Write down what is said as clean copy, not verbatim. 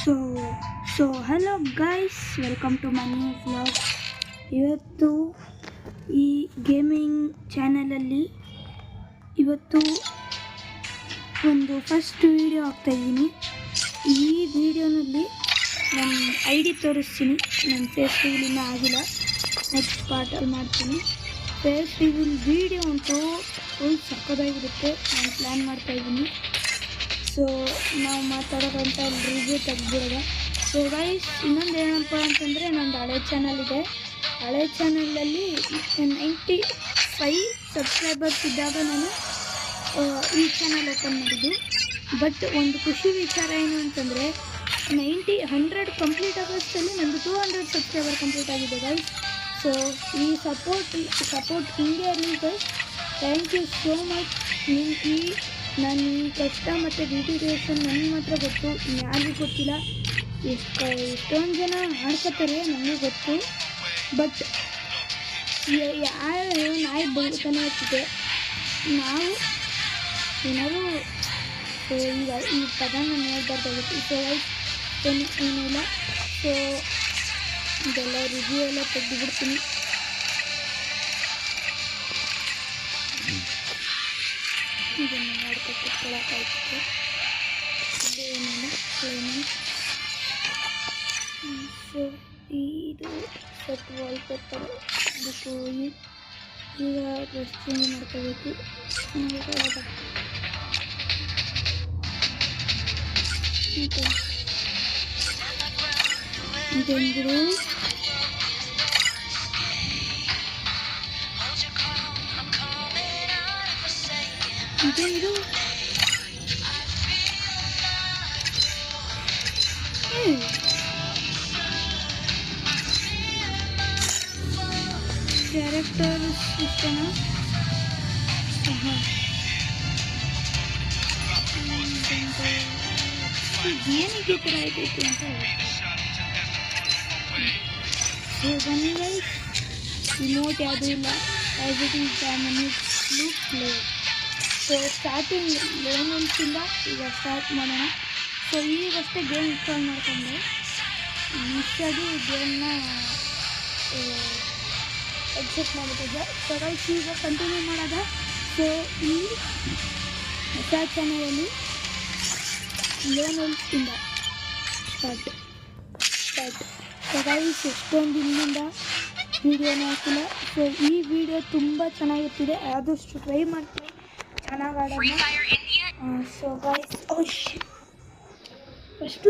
So hello guys, welcome to my new vlog. ಇವತ್ತು ಈ gaming ಚಾನಲಲ್ಲಿ ಒಂದು ಫಸ್ಟ್ ವಿಡಿಯೋ ಹಾಕ್ತಾಯಿದ್ದೀನಿ. ಈ ವಿಡಿಯೋನಲ್ಲಿ ನನ್ನ ID ತೋರಿಸ್ತೀನಿ. ನನ್ನ ಫೇಸ್ ರಿವೀಲ್ ಇನ್ನೂ ಆಗಿಲ್ಲ, ನೆಕ್ಸ್ಟ್ ಪಾರ್ಟಲ್ಲಿ ಮಾಡ್ತೀನಿ. ಫೇಸ್ ರಿವೀಲ್ ವಿಡಿಯೋ ಅಂತೂ ಫುಲ್ ಸಕ್ಕದಾಗಿರುತ್ತೆ. ನಾನು ಪ್ಲ್ಯಾನ್ ಮಾಡ್ತಾಯಿದ್ದೀನಿ. ಸೊ ನಾವು ಮಾತಾಡೋದಂತ ರಿವ್ಯೂ ತೆಗೆದಿರೋದ. ಸೊ ಗೈಸ್, ಇನ್ನೊಂದು ಏನಪ್ಪ ಅಂತಂದರೆ, ನಂದು ಹಳೆ ಚಾನಲ್ ಇದೆ. ಹಳೆ ಚಾನಲಲ್ಲಿ 95 ಸಬ್ಸ್ಕ್ರೈಬರ್ಸ್ ಇದ್ದಾಗ ನಾನು ಈ ಚಾನಲ್ ಓಪನ್ ಮಾಡಿದ್ದು. ಬಟ್ ಒಂದು ಖುಷಿ ವಿಚಾರ ಏನು ಅಂತಂದರೆ, 100 ಕಂಪ್ಲೀಟ್ ಆಗೋಷ್ಟರಲ್ಲಿ ನಂದು 200 ಸಬ್ಸ್ಕ್ರೈಬರ್ ಕಂಪ್ಲೀಟ್ ಆಗಿದೆ ಗೈಸ್. ಸೊ ಈ ಸಪೋರ್ಟ್ ಹಿಂಗೆ ಇರಲಿ guys. Thank you so much. ನಾನು ಈ ಕಷ್ಟ ಮತ್ತು ಡೆಡಿಕೇಷನ್ ನನಗೆ ಮಾತ್ರ ಗೊತ್ತು, ಯಾರಿಗೂ ಗೊತ್ತಿಲ್ಲ. ಎಷ್ಟೊಂದು ಜನ ಆಡ್ಕೋತಾರೆ, ನನಗೆ ಗೊತ್ತು. ಬಟ್ ಯಾರು ನಾಯಿ ಬದುಕನೇ ಆಗ್ತಿದೆ. ನಾವು ಏನಾದರೂ ಈಗ ಈ ಪದ ನಾನು ಹೇಳ್ಬಾರ್ದಾಗುತ್ತೆ. ಸೊ ಏನಿಲ್ಲ. ಸೊ ಇದೆಲ್ಲ ರಿವ್ಯೂ ಎಲ್ಲ ತೆಗೆದುಬಿಡ್ತೀನಿ. ಇದನ್ನು ನೋಡ್ಕೊಳಕ್ಕಾಯ್ತು. ಇದೇನೇನು ಸೊ ಇದು ಸೆಟ್ ವಾಲ್ಪೇಪರ್ ಬಿಟ್ಟು ಈಗ ಡ್ರೆಸ್ ಚೇಂಜ್ ಮಾಡ್ಕೋಬೇಕು. ಇದಂದ್ರು ಕ್ಯಾರೆಕ್ಟರ್ ಇಷ್ಟನ. ಏನಕ್ಕೆ ಥರ ಆಯ್ತೈತಿ ಅಂತ ಸೊ ಬನ್ನಿ ಗೈಸ್. ರಿಮೋಟ್ ಯಾವುದೂ ಇಲ್ಲ, as it is look play. So starting ಲೋನ್ಸಿಂದ ಈಗ ಸ್ಟಾರ್ಟ್ ಮಾಡೋಣ. ಸೊ ಈಗಷ್ಟೇ ಗೇಮ್ ಇನ್ಸ್ಟಾಲ್ ಮಾಡ್ಕೊಂಡೆ. ಇಷ್ಟಾಗಿ ಗೇಮ್ನ ಎಕ್ಸೆಪ್ಟ್ ಮಾಡಿಬಿಟ್ಟಿದ್ದೆ. ಸೊ ಗೈಸ್, ಈಗ ಕಂಟಿನ್ಯೂ ಮಾಡೋದ. ಸೊ ಈ ಹೊಸ ಚಾನಲಲ್ಲಿ ಲೋನ್ಸಿಂದ ಸ್ಟಾರ್ಟ್. ಸೊ ಗೈಸ್, ಎಷ್ಟೊಂದು ದಿನದಿಂದ ವೀಡಿಯೋನೇ ಹಾಕಿಲ್ಲ. ಸೊ ಈ ವಿಡಿಯೋ ತುಂಬ ಚೆನ್ನಾಗಿರ್ತಿದೆ, ಆದಷ್ಟು ಟ್ರೈ ಮಾಡ್ತೀನಿ ಚೆನ್ನಾಗಿ ಆಡೋಣ. So guys, first